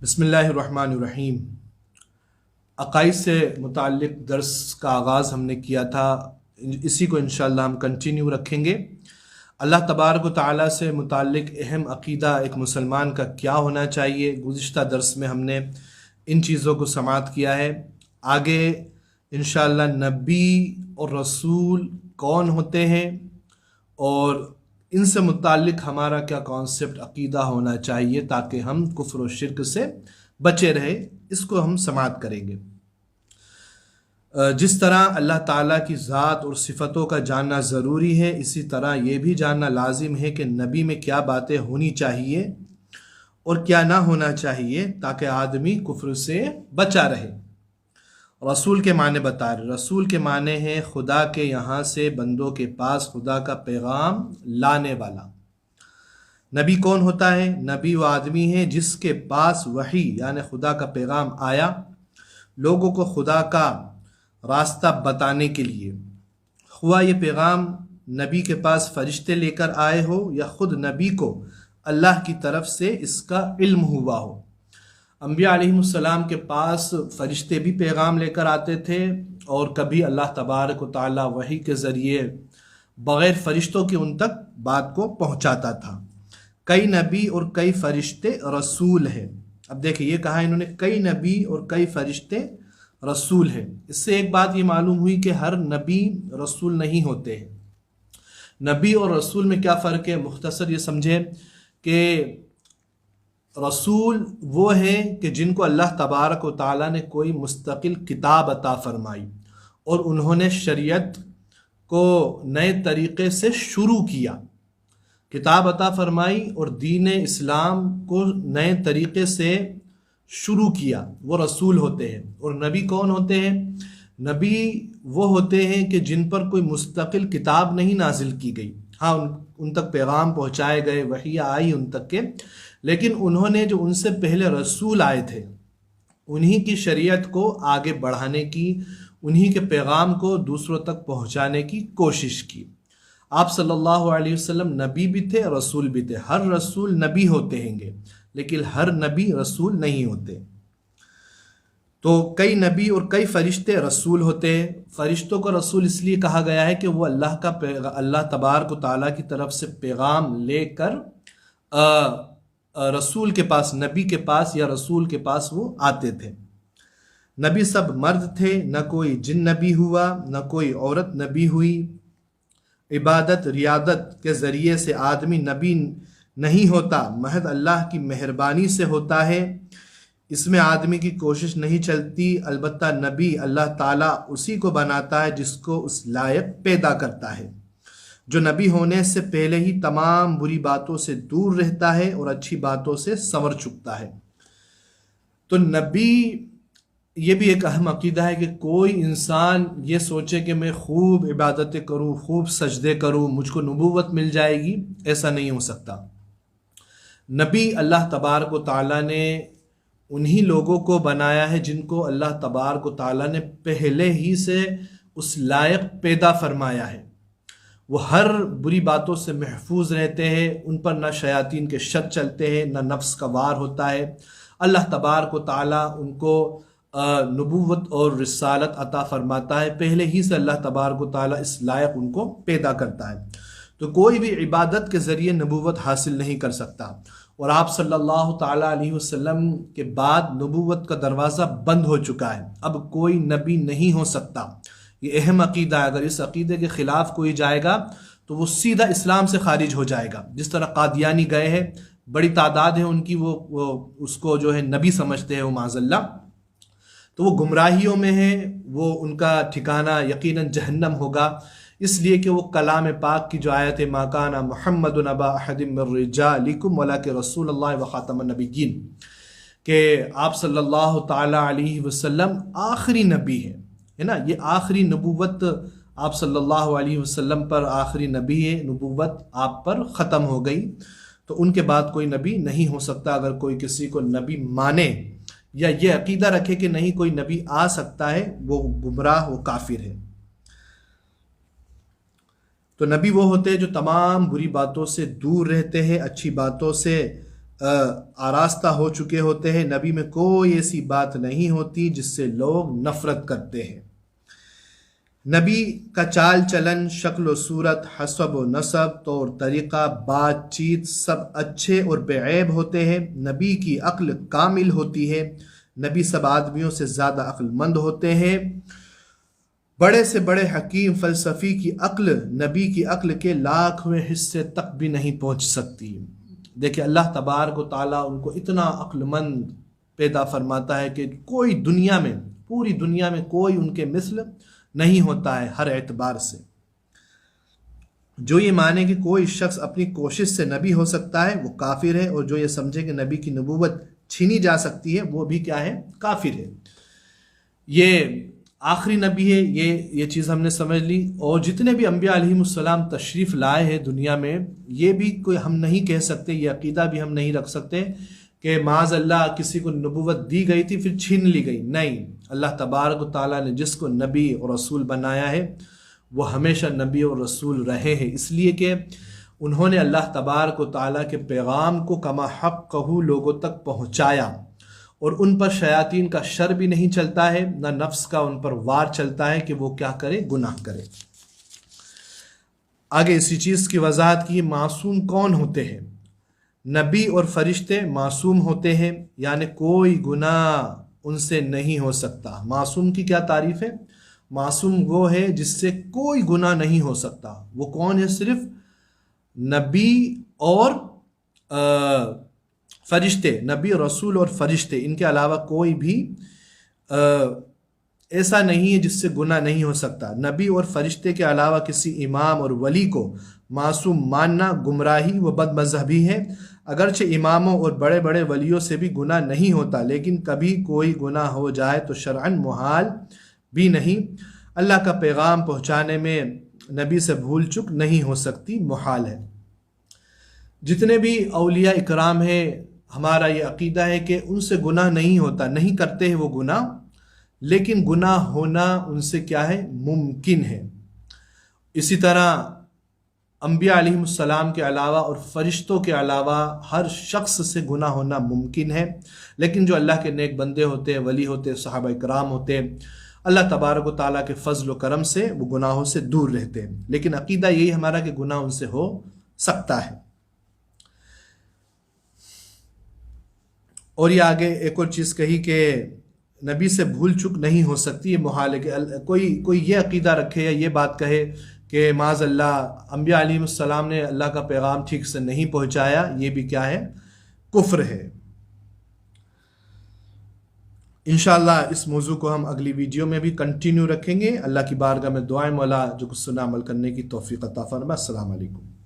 بسم اللہ الرحمن الرحیم۔ عقائد سے متعلق درس کا آغاز ہم نے کیا تھا، اسی کو انشاءاللہ ہم کنٹینیو رکھیں گے۔ اللہ تبارک و تعالیٰ سے متعلق اہم عقیدہ ایک مسلمان کا کیا ہونا چاہیے، گزشتہ درس میں ہم نے ان چیزوں کو سماعت کیا ہے۔ آگے انشاءاللہ نبی اور رسول کون ہوتے ہیں اور ان سے متعلق ہمارا کیا کانسیپٹ عقیدہ ہونا چاہیے تاکہ ہم کفر و شرک سے بچے رہے، اس کو ہم سماعت کریں گے۔ جس طرح اللہ تعالیٰ کی ذات اور صفتوں کا جاننا ضروری ہے، اسی طرح یہ بھی جاننا لازم ہے کہ نبی میں کیا باتیں ہونی چاہیے اور کیا نہ ہونا چاہیے تاکہ آدمی کفر سے بچا رہے۔ رسول کے معنی بتا رہے، رسول کے معنی ہے خدا کے یہاں سے بندوں کے پاس خدا کا پیغام لانے والا۔ نبی کون ہوتا ہے؟ نبی وہ آدمی ہے جس کے پاس وحی یعنی خدا کا پیغام آیا لوگوں کو خدا کا راستہ بتانے کے لیے، خواہ یہ پیغام نبی کے پاس فرشتے لے کر آئے ہو یا خود نبی کو اللہ کی طرف سے اس کا علم ہوا ہو۔ انبیاء علیہ السلام کے پاس فرشتے بھی پیغام لے کر آتے تھے، اور کبھی اللہ تبارک و تعالیٰ وحی کے ذریعے بغیر فرشتوں کے ان تک بات کو پہنچاتا تھا۔ کئی نبی اور کئی فرشتے رسول ہیں۔ اب دیکھیں، یہ کہا انہوں نے کئی نبی اور کئی فرشتے رسول ہیں۔ اس سے ایک بات یہ معلوم ہوئی کہ ہر نبی رسول نہیں ہوتے ہیں۔ نبی اور رسول میں کیا فرق ہے؟ مختصر یہ سمجھے کہ رسول وہ ہیں کہ جن کو اللہ تبارک و تعالیٰ نے کوئی مستقل کتاب عطا فرمائی اور انہوں نے شریعت کو نئے طریقے سے شروع کیا، کتاب عطا فرمائی اور دین اسلام کو نئے طریقے سے شروع کیا، وہ رسول ہوتے ہیں۔ اور نبی کون ہوتے ہیں؟ نبی وہ ہوتے ہیں کہ جن پر کوئی مستقل کتاب نہیں نازل کی گئی، ہاں ان تک پیغام پہنچائے گئے، وحی آئی ان تک کے، لیکن انہوں نے جو ان سے پہلے رسول آئے تھے انہی کی شریعت کو آگے بڑھانے کی، انہی کے پیغام کو دوسروں تک پہنچانے کی کوشش کی۔ آپ صلی اللہ علیہ وسلم نبی بھی تھے، رسول بھی تھے۔ ہر رسول نبی ہوتے ہیں گے لیکن ہر نبی رسول نہیں ہوتے۔ تو کئی نبی اور کئی فرشتے رسول ہوتے ہیں۔ فرشتوں کو رسول اس لیے کہا گیا ہے کہ وہ اللہ تبارک و تعالیٰ کی طرف سے پیغام لے کر رسول کے پاس، نبی کے پاس یا رسول کے پاس وہ آتے تھے۔ نبی سب مرد تھے، نہ کوئی جن نبی ہوا نہ کوئی عورت نبی ہوئی۔ عبادت ریاضت کے ذریعے سے آدمی نبی نہیں ہوتا، محض اللہ کی مہربانی سے ہوتا ہے۔ اس میں آدمی کی کوشش نہیں چلتی، البتہ نبی اللہ تعالیٰ اسی کو بناتا ہے جس کو اس لائق پیدا کرتا ہے، جو نبی ہونے سے پہلے ہی تمام بری باتوں سے دور رہتا ہے اور اچھی باتوں سے سنور چکتا ہے۔ تو نبی، یہ بھی ایک اہم عقیدہ ہے کہ کوئی انسان یہ سوچے کہ میں خوب عبادتیں کروں، خوب سجدے کروں، مجھ کو نبوت مل جائے گی، ایسا نہیں ہو سکتا۔ نبی اللہ تبارک و تعالیٰ نے انہی لوگوں کو بنایا ہے جن کو اللہ تبارک و تعالیٰ نے پہلے ہی سے اس لائق پیدا فرمایا ہے۔ وہ ہر بری باتوں سے محفوظ رہتے ہیں، ان پر نہ شیاطین کے شر چلتے ہیں، نہ نفس کا وار ہوتا ہے۔ اللہ تبارک و تعالیٰ ان کو نبوت اور رسالت عطا فرماتا ہے، پہلے ہی سے اللہ تبارک و تعالیٰ اس لائق ان کو پیدا کرتا ہے۔ تو کوئی بھی عبادت کے ذریعے نبوت حاصل نہیں کر سکتا، اور آپ صلی اللہ تعالیٰ علیہ وسلم کے بعد نبوت کا دروازہ بند ہو چکا ہے، اب کوئی نبی نہیں ہو سکتا۔ یہ اہم عقیدہ ہے، اگر اس عقیدے کے خلاف کوئی جائے گا تو وہ سیدھا اسلام سے خارج ہو جائے گا۔ جس طرح قادیانی گئے ہیں، بڑی تعداد ہے ان کی، وہ اس کو جو ہے نبی سمجھتے ہیں، وہ معاذ اللہ، تو وہ گمراہیوں میں ہیں، وہ ان کا ٹھکانہ یقیناً جہنم ہوگا، اس لیے کہ وہ کلام پاک کی جو آیت ما کان محمد ابا احد من رجالکم ولکن رسول اللہ وخاتم النبیین، کہ آپ صلی اللہ تعالیٰ علیہ وسلم آخری نبی ہیں، ہے نا، یہ آخری نبوت آپ صلی اللہ علیہ وسلم پر آخری نبی ہے، نبوت آپ پر ختم ہو گئی، تو ان کے بعد کوئی نبی نہیں ہو سکتا۔ اگر کوئی کسی کو نبی مانے یا یہ عقیدہ رکھے کہ نہیں کوئی نبی آ سکتا ہے، وہ گمراہ، وہ کافر ہے۔ تو نبی وہ ہوتے ہیں جو تمام بری باتوں سے دور رہتے ہیں، اچھی باتوں سے آراستہ ہو چکے ہوتے ہیں، نبی میں کوئی ایسی بات نہیں ہوتی جس سے لوگ نفرت کرتے ہیں۔ نبی کا چال چلن، شکل و صورت، حسب و نسب، طور طریقہ، بات چیت سب اچھے اور بے عیب ہوتے ہیں۔ نبی کی عقل کامل ہوتی ہے، نبی سب آدمیوں سے زیادہ عقل مند ہوتے ہیں۔ بڑے سے بڑے حکیم فلسفی کی عقل نبی کی عقل کے لاکھویں حصے تک بھی نہیں پہنچ سکتی۔ دیکھیں اللہ تبارک و تعالیٰ ان کو اتنا عقل مند پیدا فرماتا ہے کہ کوئی دنیا میں، پوری دنیا میں کوئی ان کے مثل نہیں ہوتا ہے ہر اعتبار سے۔ جو یہ مانے کہ کوئی شخص اپنی کوشش سے نبی ہو سکتا ہے وہ کافر ہے، اور جو یہ سمجھے کہ نبی کی نبوت چھینی جا سکتی ہے وہ بھی کیا ہے؟ کافر ہے۔ یہ آخری نبی ہے، یہ چیز ہم نے سمجھ لی۔ اور جتنے بھی انبیاء علیہم السلام تشریف لائے ہیں دنیا میں، یہ بھی کوئی ہم نہیں کہہ سکتے، یہ عقیدہ بھی ہم نہیں رکھ سکتے کہ معاذ اللہ کسی کو نبوت دی گئی تھی پھر چھین لی گئی۔ نہیں، اللہ تبارک و تعالیٰ نے جس کو نبی اور رسول بنایا ہے وہ ہمیشہ نبی اور رسول رہے ہیں، اس لیے کہ انہوں نے اللہ تبارک و تعالیٰ کے پیغام کو کما حق کہو لوگوں تک پہنچایا، اور ان پر شیاطین کا شر بھی نہیں چلتا ہے، نہ نفس کا ان پر وار چلتا ہے کہ وہ کیا کرے؟ گناہ کرے۔ آگے اسی چیز کی وضاحت کی، معصوم کون ہوتے ہیں؟ نبی اور فرشتے معصوم ہوتے ہیں، یعنی کوئی گناہ ان سے نہیں ہو سکتا۔ معصوم کی کیا تعریف ہے؟ معصوم وہ ہے جس سے کوئی گناہ نہیں ہو سکتا۔ وہ کون ہے؟ صرف نبی اور فرشتے، نبی، رسول اور فرشتے، ان کے علاوہ کوئی بھی ایسا نہیں ہے جس سے گناہ نہیں ہو سکتا۔ نبی اور فرشتے کے علاوہ کسی امام اور ولی کو معصوم ماننا گمراہی و بد مذہبی ہے۔ اگرچہ اماموں اور بڑے بڑے ولیوں سے بھی گناہ نہیں ہوتا، لیکن کبھی کوئی گناہ ہو جائے تو شرعاً محال بھی نہیں۔ اللہ کا پیغام پہنچانے میں نبی سے بھول چک نہیں ہو سکتی، محال ہے۔ جتنے بھی اولیاء اکرام ہیں، ہمارا یہ عقیدہ ہے کہ ان سے گناہ نہیں ہوتا، نہیں کرتے ہیں وہ گناہ، لیکن گناہ ہونا ان سے کیا ہے؟ ممکن ہے۔ اسی طرح انبیاء علیہم السلام کے علاوہ اور فرشتوں کے علاوہ ہر شخص سے گناہ ہونا ممکن ہے، لیکن جو اللہ کے نیک بندے ہوتے ہیں، ولی ہوتے ہیں، صحابہ اکرام ہوتے ہیں، اللہ تبارک و تعالیٰ کے فضل و کرم سے وہ گناہوں سے دور رہتے ہیں۔ لیکن عقیدہ یہی ہمارا کہ گناہ ان سے ہو سکتا ہے۔ اور یہ آگے ایک اور چیز کہی کہ نبی سے بھول چک نہیں ہو سکتی، یہ محال ہے کہ کوئی یہ عقیدہ رکھے یا یہ بات کہے کہ معاذ اللہ انبیاء علیہ السلام نے اللہ کا پیغام ٹھیک سے نہیں پہنچایا، یہ بھی کیا ہے؟ کفر ہے۔ انشاءاللہ اس موضوع کو ہم اگلی ویڈیو میں بھی کنٹینیو رکھیں گے۔ اللہ کی بارگاہ میں دعائیں، مولا جو کچھ سنا عمل کرنے کی توفیق عطا فرمائے۔ السلام علیکم۔